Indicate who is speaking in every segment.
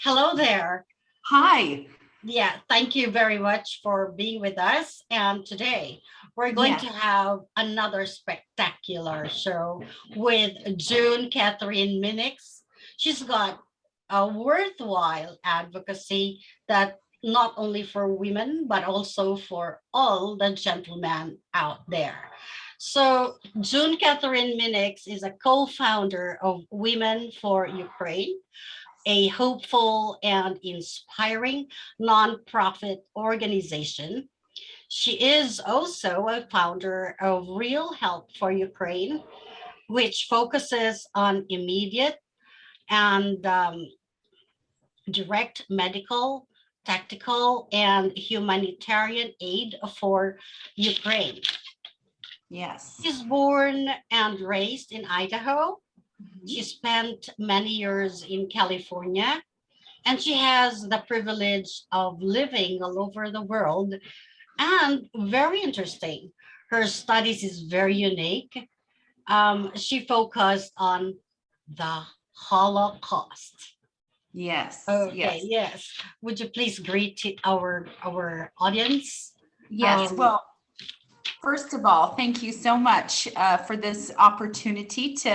Speaker 1: Hello there.
Speaker 2: Hi.
Speaker 1: Yeah, thank you very much for being with us. And today we're going
Speaker 2: Yes.
Speaker 1: to have another spectacular show with June Kathryn Minix. She's got a worthwhile advocacy that not only for women, but also for all the gentlemen out there. So, June Kathryn Minix is a co founder of Women for Ukraine, a hopeful and inspiring nonprofit organization. She is also a founder of Real Help for Ukraine, which focuses on immediate and direct medical, tactical, and humanitarian aid for Ukraine.
Speaker 2: Yes.
Speaker 1: She's born and raised in Idaho. She
Speaker 2: Mhm.
Speaker 1: spent many years in California, and she has the privilege of living all over the world. And very interesting, her studies is very unique. She focused on the Holocaust.
Speaker 2: Yes.
Speaker 1: Okay,
Speaker 2: Yes.
Speaker 1: yes. Would you please greet our audience?
Speaker 2: Yes.
Speaker 1: Um,
Speaker 2: Well, first of all, thank you so much for this opportunity to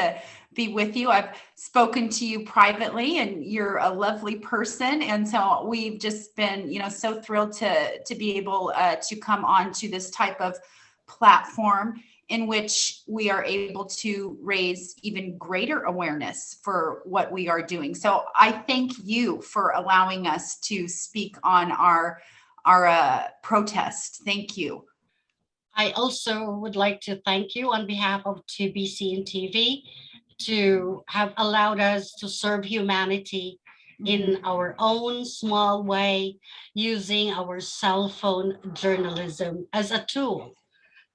Speaker 2: be with you. I've spoken to you privately, and you're a lovely person, and so we've just been, so thrilled to be able to come on to this type of platform in which we are able to raise even greater awareness for what we are doing. So I thank you for allowing us to speak on our protest. Thank you.
Speaker 1: I also would like to thank you on behalf of TBC and TV to have allowed us to serve humanity in
Speaker 2: Mhm.
Speaker 1: our own small way using our cell phone journalism as a tool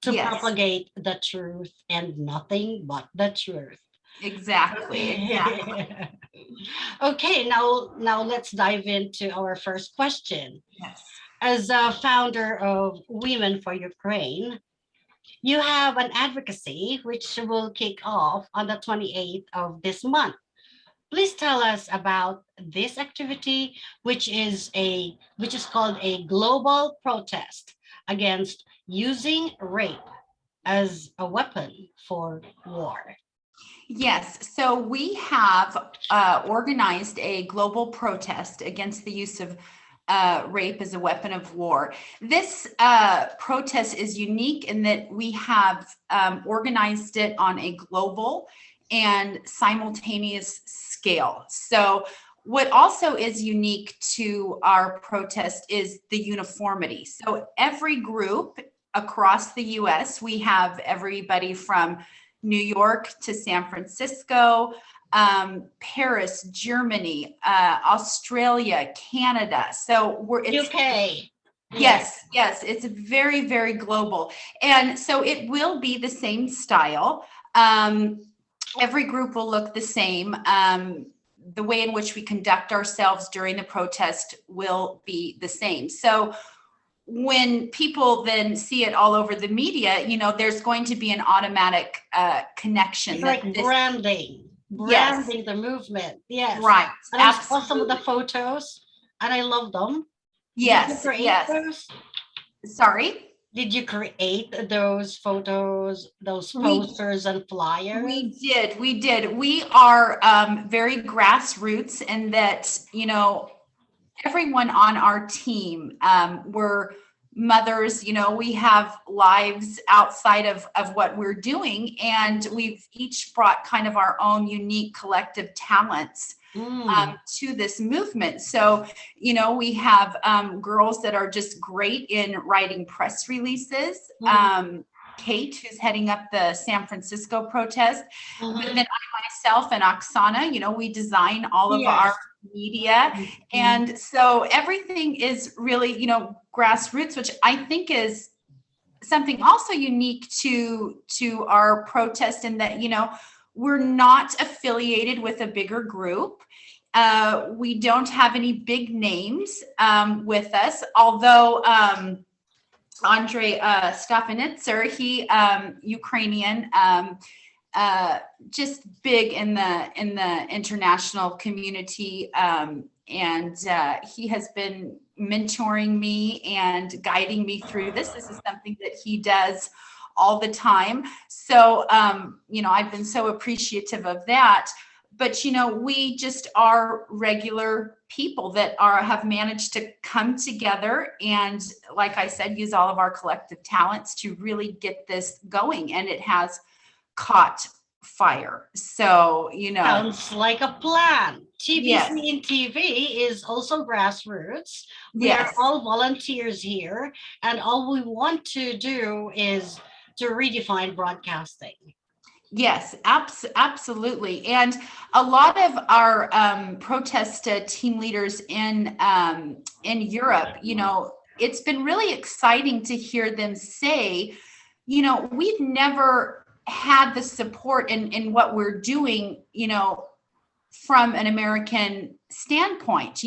Speaker 1: to
Speaker 2: Yes,
Speaker 1: propagate the truth and nothing but the truth.
Speaker 2: exactly, exactly.
Speaker 1: Okay. Okay, now let's dive into our first question.
Speaker 2: Yes.
Speaker 1: As a founder of Women for Ukraine, you have an advocacy which will kick off on the 28th of this month. Please tell us about this activity, which is called a global protest against using rape as a weapon for war.
Speaker 2: Yes, so we have organized a global protest against the use of rape as a weapon of war. This protest is unique in that we have organized it on a global and simultaneous scale. So, what also is unique to our protest is the uniformity. So, every group across the US, we have everybody from New York to San Francisco, Paris, Germany, Australia, Canada. So it's
Speaker 1: UK. Yes.
Speaker 2: yes, yes, it's very, very global. And so it will be the same style. Every group will look the same. The way in which we conduct ourselves during the protest will be the same. So when people then see it all over the media, there's going to be an automatic connection
Speaker 1: It's
Speaker 2: that
Speaker 1: like
Speaker 2: this, yes,
Speaker 1: branding the movement. Yes.
Speaker 2: right,
Speaker 1: And I saw some of the
Speaker 2: absolutely.
Speaker 1: photos and I love them. Did you
Speaker 2: Yes,
Speaker 1: create
Speaker 2: yes.
Speaker 1: those?
Speaker 2: Sorry.
Speaker 1: Did you create those photos, those
Speaker 2: We
Speaker 1: posters and
Speaker 2: we
Speaker 1: flyers?
Speaker 2: did, we did. We are very grassroots in that, everyone on our team, we're mothers, we have lives outside of what we're doing, and we've each brought kind of our own unique collective talents
Speaker 1: Mm.
Speaker 2: to this movement. So, we have girls that are just great in writing press releases.
Speaker 1: Mhm.
Speaker 2: Kate, who's heading up the San Francisco protest, but then
Speaker 1: Mhm.
Speaker 2: I myself and Oksana, we design all of our
Speaker 1: Yes.
Speaker 2: media.
Speaker 1: Mhm.
Speaker 2: And so everything is really, grassroots, which I think is something also unique to our protest in that, we're not affiliated with a bigger group. We don't have any big names with us, although Andrei Stefanitzer, he Ukrainian, uh, just big in the international community. he has been mentoring me and guiding me through this. This is something that he does all the time. So, I've been so appreciative of that. But, we just are regular people that have managed to come together and, like I said, use all of our collective talents to really get this going. And it has caught fire. So,
Speaker 1: Sounds like a plan. TBC
Speaker 2: Yes.
Speaker 1: and TV is also grassroots. We are
Speaker 2: Yes.
Speaker 1: all volunteers here, and all we want to do is to redefine broadcasting.
Speaker 2: Yes, absolutely. And a lot of our protest team leaders in Europe, it's been really exciting to hear them say, we've never had the support in what we're doing, from an American standpoint.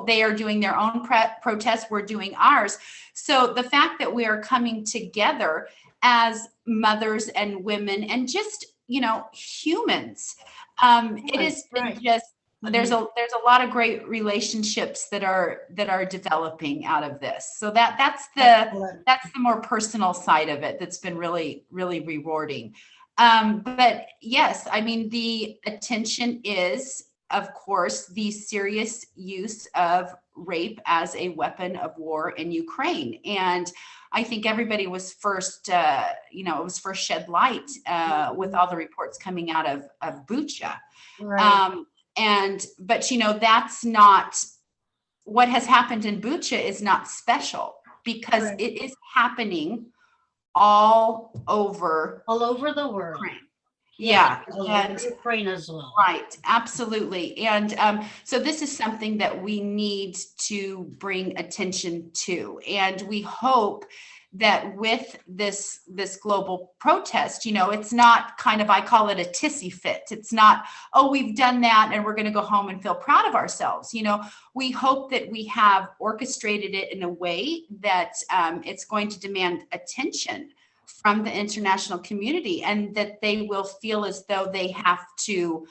Speaker 2: They are doing their own protests, we're doing ours. So the fact that we are coming together as mothers and women and just, humans, it has been just, there's a lot of great relationships that are developing out of this. So that's the more personal side of it that's been really, really rewarding. But yes, I mean, the attention is, of course, the serious use of rape as a weapon of war in Ukraine. And I think everybody was first, it was first shed light with all the reports coming out of Bucha.
Speaker 1: Right.
Speaker 2: But that's not what has happened in Bucha is not special because it is happening all over
Speaker 1: the world.
Speaker 2: Ukraine.
Speaker 1: Yeah,
Speaker 2: and
Speaker 1: Ukraine as well.
Speaker 2: Right, absolutely. And so this is something that we need to bring attention to. And we hope that with this global protest, it's not kind of, I call it a tissy fit. It's not, oh, we've done that and we're going to go home and feel proud of ourselves. We hope that we have orchestrated it in a way that it's going to demand attention from the international community, and that they will feel as though they have to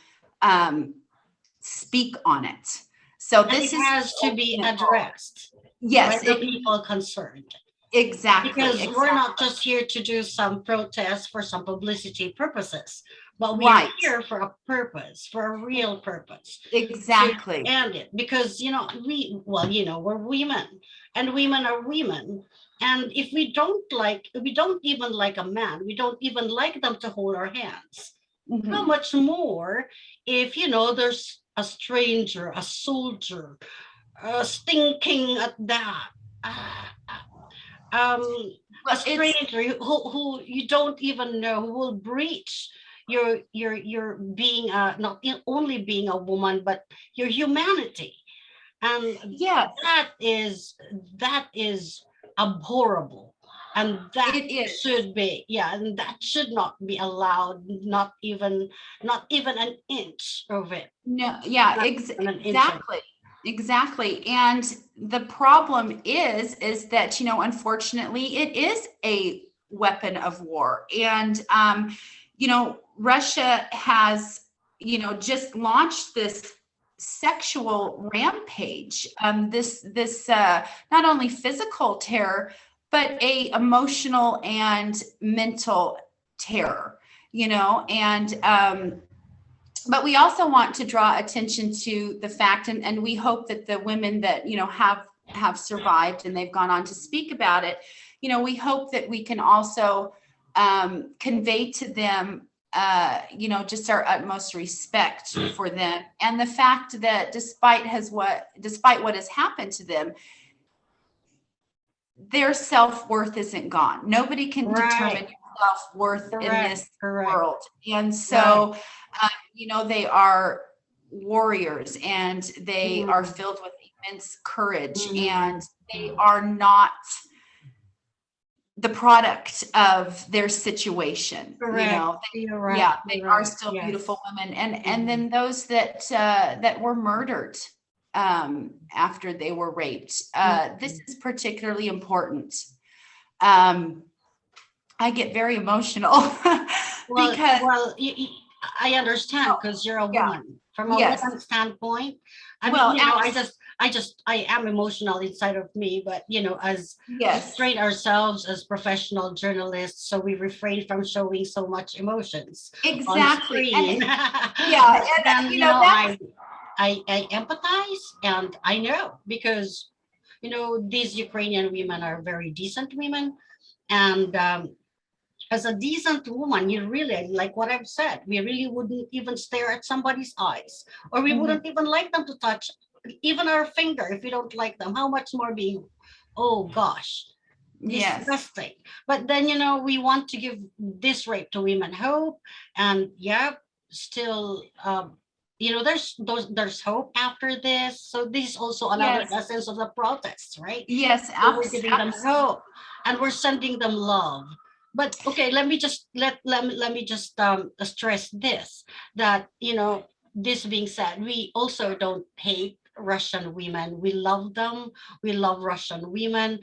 Speaker 2: speak on it. So this
Speaker 1: has to be addressed.
Speaker 2: Yes,
Speaker 1: by the people concerned.
Speaker 2: Exactly.
Speaker 1: Because we're not just here to do some protests for some publicity purposes, but we
Speaker 2: Right.
Speaker 1: are here for a purpose, for a real purpose.
Speaker 2: Exactly.
Speaker 1: To end it, because we're women, and women are women. And if we don't even like a man, we don't even like them to hold our hands.
Speaker 2: Mhm.
Speaker 1: How much more if there's a stranger, a soldier, stinking at that. A
Speaker 2: Well,
Speaker 1: stranger who you don't even know, who will breach your being not only being a woman, but your humanity. And
Speaker 2: Yes.
Speaker 1: that is abhorrible. And that
Speaker 2: It is.
Speaker 1: should be, and that should not be allowed, not even an inch of it.
Speaker 2: No, yeah,
Speaker 1: Not even an inch of it.
Speaker 2: exactly. And the problem is that, unfortunately, it is a weapon of war. And, Russia has, just launched this sexual rampage, this not only physical terror, but a emotional and mental terror, and but we also want to draw attention to the fact, and we hope that the women that have survived and they've gone on to speak about it, we hope that we can also convey to them just our utmost respect for them, and the fact that despite what has happened to them, their self-worth isn't gone. Nobody can determine your self-worth in this world. And so, they are warriors, and they are filled with immense courage, and they are not the product of their situation.
Speaker 1: You're right.
Speaker 2: Yeah, they are still beautiful women. And then those that were murdered after they were raped. This is particularly important. I get very emotional because
Speaker 1: I understand because you're a
Speaker 2: Yeah.
Speaker 1: woman. From a
Speaker 2: Yes.
Speaker 1: woman's standpoint, I mean,
Speaker 2: Well,
Speaker 1: I am emotional inside of me, but as we
Speaker 2: yes.
Speaker 1: train ourselves as professional journalists, so we refrain from showing so much emotions on
Speaker 2: Exactly.
Speaker 1: screen.
Speaker 2: Yeah,
Speaker 1: But
Speaker 2: and
Speaker 1: then,
Speaker 2: that's
Speaker 1: I empathize and I know because, these Ukrainian women are very decent women. And as a decent woman, you really, like what I've said, we really wouldn't even stare at somebody's eyes, or we
Speaker 2: Mhm.
Speaker 1: wouldn't even like them to touch even our finger if we don't like them. How much more being, oh gosh,
Speaker 2: Yes.
Speaker 1: disgusting. But then, we want to give this rape to women hope. And yeah, still, there's hope after this. So this is also another
Speaker 2: Yes.
Speaker 1: essence of the protests, right?
Speaker 2: Yes.
Speaker 1: So we're giving them
Speaker 2: Absolutely.
Speaker 1: hope and we're sending them love. But okay, let me just stress this, that this being said, we also don't hate Russian women. We love them. We love Russian women.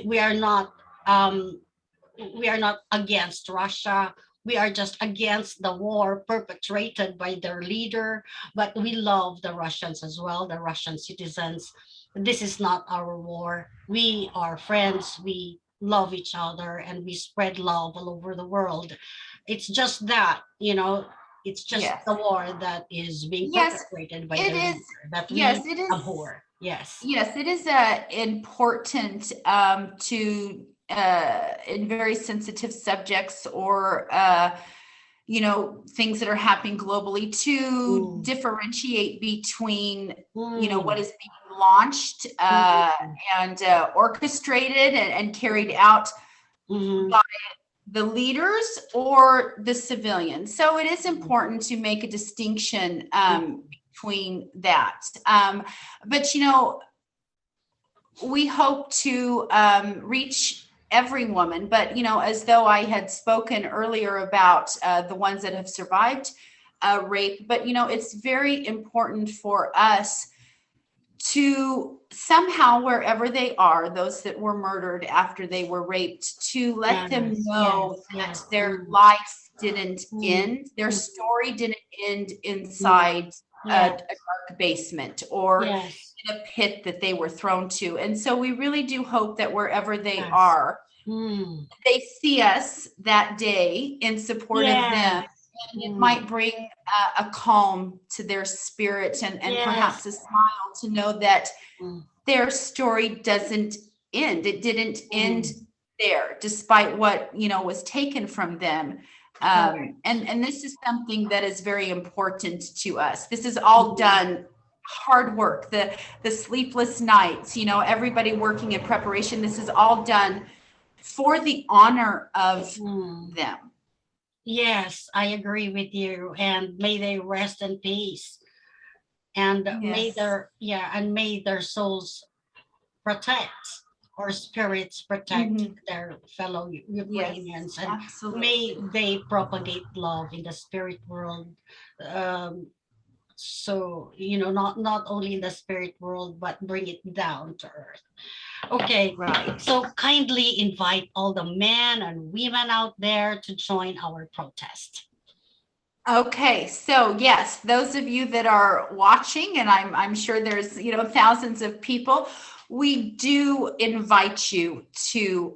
Speaker 1: We are not um we are not against Russia. We are just against the war perpetrated by their leader, but we love the Russians as well, the Russian citizens. This is not our war. We are friends. We love each other and we spread love all over the world. It's just that, it's just
Speaker 2: Yes.
Speaker 1: the war that is being
Speaker 2: Yes,
Speaker 1: perpetrated by
Speaker 2: it
Speaker 1: the
Speaker 2: is.
Speaker 1: leader that we
Speaker 2: Yes, it is.
Speaker 1: abhor. Yes.
Speaker 2: Yes, it is important to in very sensitive subjects or things that are happening globally to
Speaker 1: Mm,
Speaker 2: differentiate between what
Speaker 1: mm,
Speaker 2: is being launched
Speaker 1: mm,
Speaker 2: and orchestrated and carried out
Speaker 1: mhm.
Speaker 2: by the leaders or the civilians. So it is important to make a distinction between that. But we hope to reach every woman, but as though I had spoken earlier about the ones that have survived rape, but it's very important for us to somehow, wherever they are, those that were murdered after they were raped, to let them
Speaker 1: Yes,
Speaker 2: know
Speaker 1: yes,
Speaker 2: that
Speaker 1: yes.
Speaker 2: their
Speaker 1: Mm,
Speaker 2: life didn't
Speaker 1: mm,
Speaker 2: end, their
Speaker 1: mm,
Speaker 2: story didn't end
Speaker 1: mm.
Speaker 2: inside a
Speaker 1: Yes,
Speaker 2: dark basement or
Speaker 1: yes,
Speaker 2: in a pit that they were thrown to. And so we really do hope that wherever they
Speaker 1: yes.
Speaker 2: are,
Speaker 1: Mm,
Speaker 2: they see us that day in support of them.
Speaker 1: yes.
Speaker 2: And it
Speaker 1: Mm,
Speaker 2: might bring a calm to their spirit and perhaps
Speaker 1: yes.
Speaker 2: a smile to know that
Speaker 1: Mm,
Speaker 2: their story doesn't end. It didn't end
Speaker 1: mm.
Speaker 2: there, despite what was taken from them.
Speaker 1: Correct.
Speaker 2: And this is something that is very important to us. This is all
Speaker 1: Mm,
Speaker 2: done hard work, the sleepless nights, everybody working in preparation. This is all done for the honor of
Speaker 1: mm.
Speaker 2: them.
Speaker 1: Yes, I agree with you. And may they rest in peace. And
Speaker 2: Yes.
Speaker 1: may their souls protect, or spirits protect
Speaker 2: Mhm.
Speaker 1: their fellow
Speaker 2: Yes,
Speaker 1: Ukrainians, and may
Speaker 2: absolutely.
Speaker 1: they propagate love in the spirit world. Um, so not only in the spirit world, but bring it down to earth. Okay,
Speaker 2: Right.
Speaker 1: so kindly invite all the men and women out there to join our protest.
Speaker 2: Okay, so yes, those of you that are watching, and I'm sure there's thousands of people, we do invite you to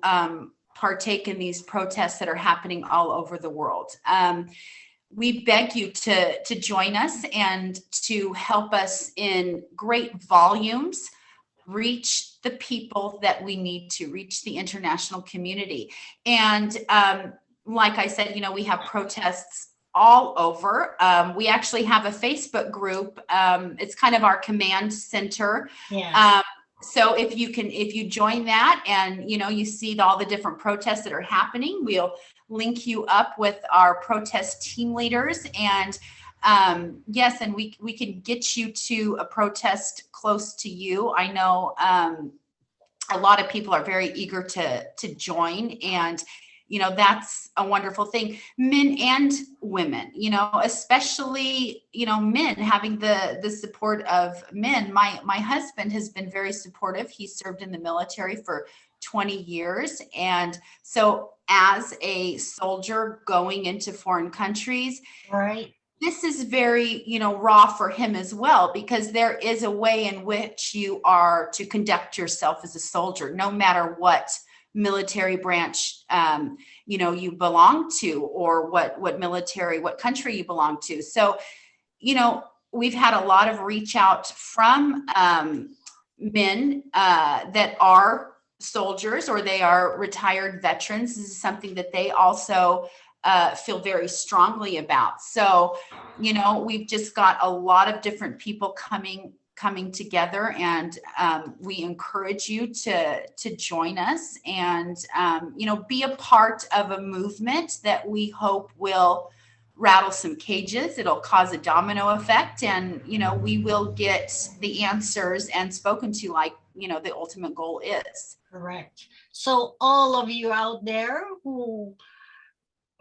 Speaker 2: partake in these protests that are happening all over the world. We beg you to join us and to help us in great volumes reach the people that we need to reach, the international community. And like I said, we have protests all over. We actually have a Facebook group. It's kind of our command center.
Speaker 1: Yes.
Speaker 2: Um, so if you join that and you see all the different protests that are happening, we'll link you up with our protest team leaders. And yes, and we can get you to a protest close to you. I know a lot of people are very eager to join, and that's a wonderful thing. Men and women, especially men, having the support of men. My husband has been very supportive. He served in the military for 20 years, and so as a soldier going into foreign countries,
Speaker 1: Right.
Speaker 2: this is very, raw for him as well, because there is a way in which you are to conduct yourself as a soldier, no matter what military branch, you belong to, or what country you belong to. So, we've had a lot of reach out from men that are soldiers, or they are retired veterans. This is something that they also feel very strongly about. So, we've just got a lot of different people coming together, and we encourage you to join us and be a part of a movement that we hope will rattle some cages. It'll cause a domino effect, and we will get the answers and spoken to like the ultimate goal is.
Speaker 1: Correct. So all of you out there who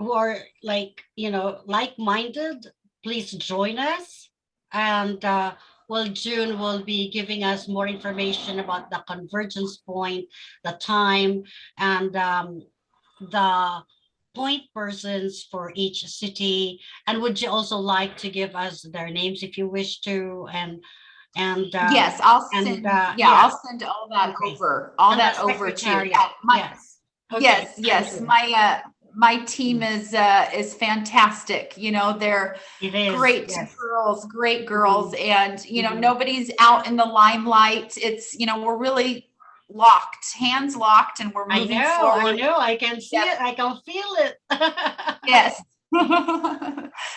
Speaker 1: are like-minded, please join us. And June will be giving us more information about the convergence point, the time, and the point persons for each city. And would you also like to give us their names if you wish to? And
Speaker 2: yes, I'll send. I'll send all that over. All and that over to you.
Speaker 1: Yes.
Speaker 2: Okay. Yes. My team is fantastic. They're great girls, and nobody's out in the limelight. It's we're really locked, hands locked, and we're moving forward.
Speaker 1: I know. I can see it. I can feel it.
Speaker 2: Yes.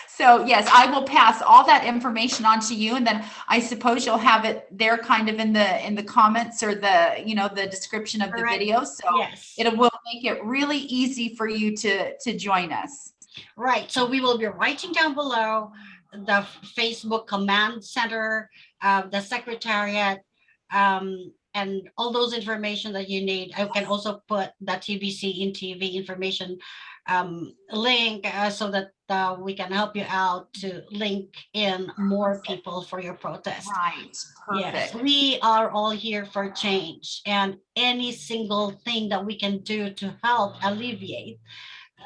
Speaker 2: So yes, I will pass all that information on to you, and then I suppose you'll have it there kind of in the comments or the the description of the video. So it will make it really easy for you to join us.
Speaker 1: Right. So we will be writing down below the Facebook command center, the secretariat, and all those information that you need. I can also put the TBC in TV information link so that we can help you out to link in more people for your protest.
Speaker 2: Right. Perfect.
Speaker 1: Yes, we are all here for change, and any single thing that we can do to help alleviate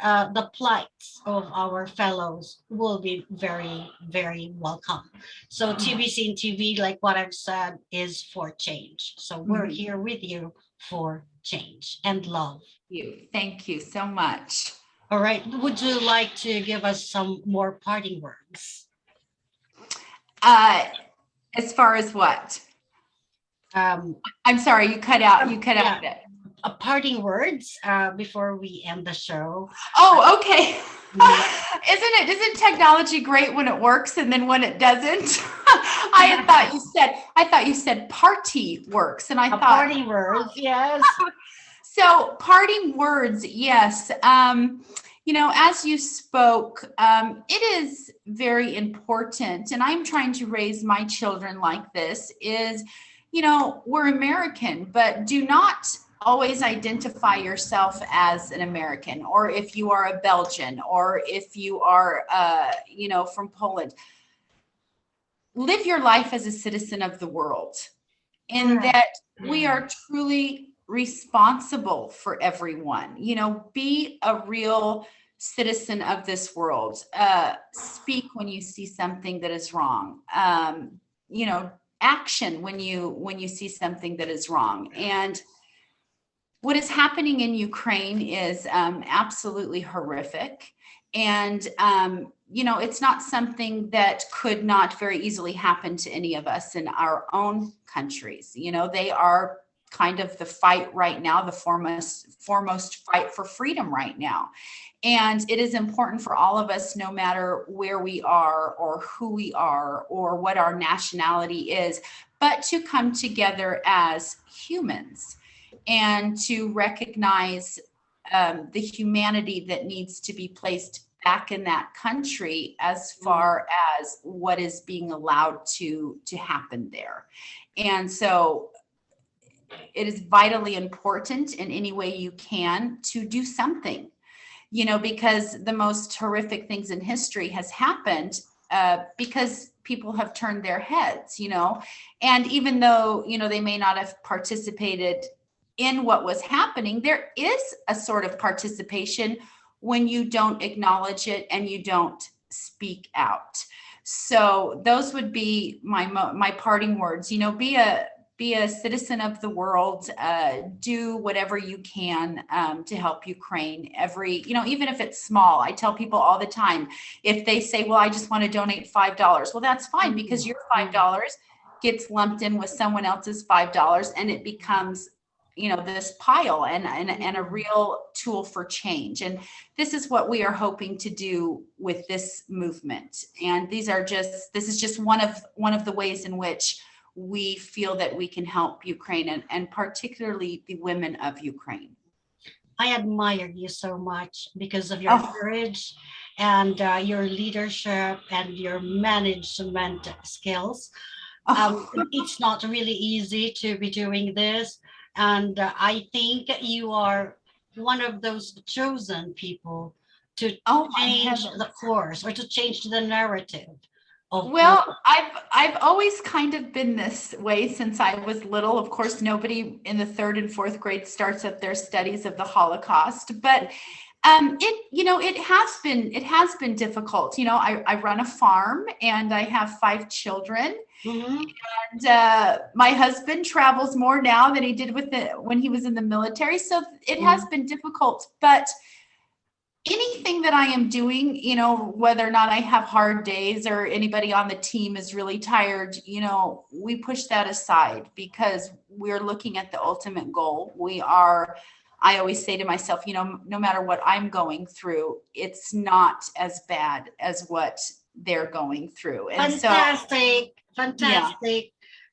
Speaker 1: the plights of our fellows will be very, very welcome. So TBC and TV, like what I've said, is for change. So we're here with you for change and love.
Speaker 2: Thank you so much.
Speaker 1: All right. Would you like to give us some more parting words?
Speaker 2: As far as what? I'm sorry, you cut out. You cut out a bit.
Speaker 1: Parting words before we end the show.
Speaker 2: Oh, okay. Isn't technology great when it works, and then when it doesn't? I thought you said party works, and I thought
Speaker 1: parting words. Yes.
Speaker 2: So parting words, yes. As you spoke, it is very important, and I'm trying to raise my children like this, is, we're American, but do not always identify yourself as an American, or if you are a Belgian, or if you are, from Poland. Live your life as a citizen of the world, in that we are truly responsible for everyone. Be a real citizen of this world. Speak when you see something that is wrong. Action when you see something that is wrong. And what is happening in Ukraine is absolutely horrific. And it's not something that could not very easily happen to any of us in our own countries. They are kind of the fight right now, the foremost fight for freedom right now. And it is important for all of us, no matter where we are or who we are or what our nationality is, but to come together as humans and to recognize the humanity that needs to be placed back in that country as far as what is being allowed to happen there. And so it is vitally important in any way you can to do something, because the most horrific things in history has happened because people have turned their heads, and even though, they may not have participated in what was happening, there is a sort of participation when you don't acknowledge it and you don't speak out. So those would be my parting words. You know, be a citizen of the world. Do whatever you can to help Ukraine. Even if it's small. I tell people all the time, if they say, well, I just want to donate $5, well, that's fine, because your $5 gets lumped in with someone else's $5, and it becomes, this pile and a real tool for change. And this is what we are hoping to do with this movement. And this is just one of the ways in which we feel that we can help Ukraine, and particularly the women of Ukraine.
Speaker 1: I admire you so much because of your courage and your leadership and your management skills. It's not really easy to be doing this. And I think you are one of those chosen people to change the course, or to change the narrative.
Speaker 2: Well, I've always kind of been this way since I was little. Of course, nobody in the 3rd and 4th grade starts up their studies of the Holocaust, but it has been difficult. I run a farm and I have 5 children. And my husband travels more now than he did when he was in the military. So it has been difficult, but anything that I am doing, whether or not I have hard days or anybody on the team is really tired, we push that aside, because we're looking at the ultimate goal. I always say to myself, no matter what I'm going through, it's not as bad as what they're going through. And
Speaker 1: fantastic. Yeah.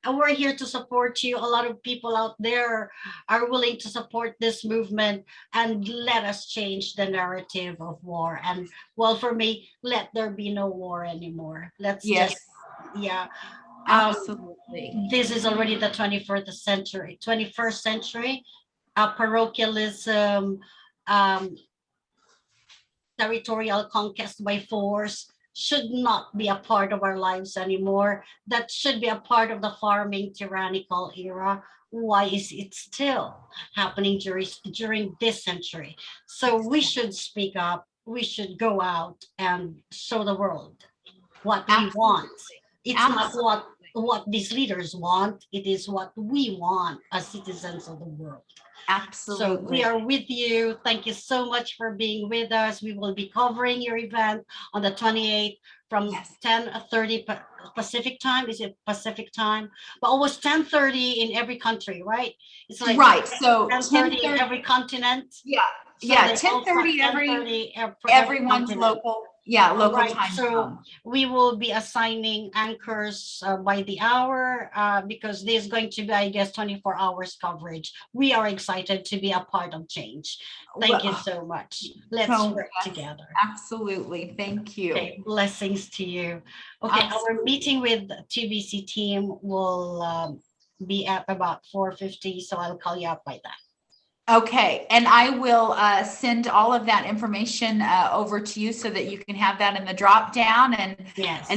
Speaker 1: And we're here to support you. A lot of people out there are willing to support this movement, and let us change the narrative of war. And well, for me, let there be no war anymore.
Speaker 2: Absolutely.
Speaker 1: This is already the 21st century. Parochialism, territorial conquest by force should not be a part of our lives anymore. That should be a part of the farming tyrannical era. Why is it still happening during this century? So we should speak up. We should go out and show the world what we want. It's not what these leaders want. It is what we want as citizens of the world.
Speaker 2: Absolutely.
Speaker 1: So we are with you. Thank you so much for being with us. We will be covering your event on the 28th from 10:30 Pacific time. Is it Pacific time? But almost 10:30 in every country, right? It's like
Speaker 2: right. So
Speaker 1: 10:30 in every continent.
Speaker 2: Yeah.
Speaker 1: So
Speaker 2: 10:30 everyone's continent. Local. Yeah, local time.
Speaker 1: So we will be assigning anchors by the hour, because there's going to be, I guess, 24 hours coverage. We are excited to be a part of change. Thank you so much. Let's work together.
Speaker 2: Absolutely. Thank you.
Speaker 1: Okay, blessings to you. Okay, our meeting with TBC team will be at about 4:50, so I'll call you up by then.
Speaker 2: Okay, and I will send all of that information over to you so that you can have that in the drop down, and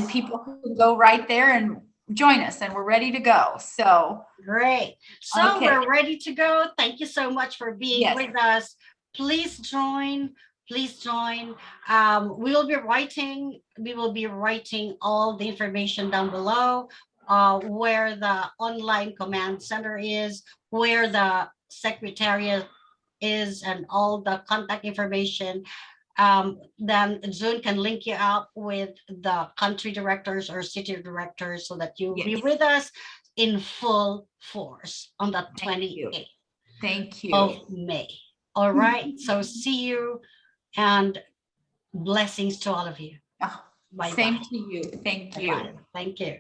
Speaker 2: people can go right there and join us, and we're ready to go. So
Speaker 1: great. So we're ready to go. Thank you so much for being with us. Please join. Please join. We will be writing all the information down below, where the online command center is, where the secretariat is, and all the contact information. Then Zoom can link you up with the country directors or city directors, so that you'll be with us in full force on the 28th of May. All right. So see you, and blessings to all of you.
Speaker 2: Same to you. Thank you.
Speaker 1: Thank you.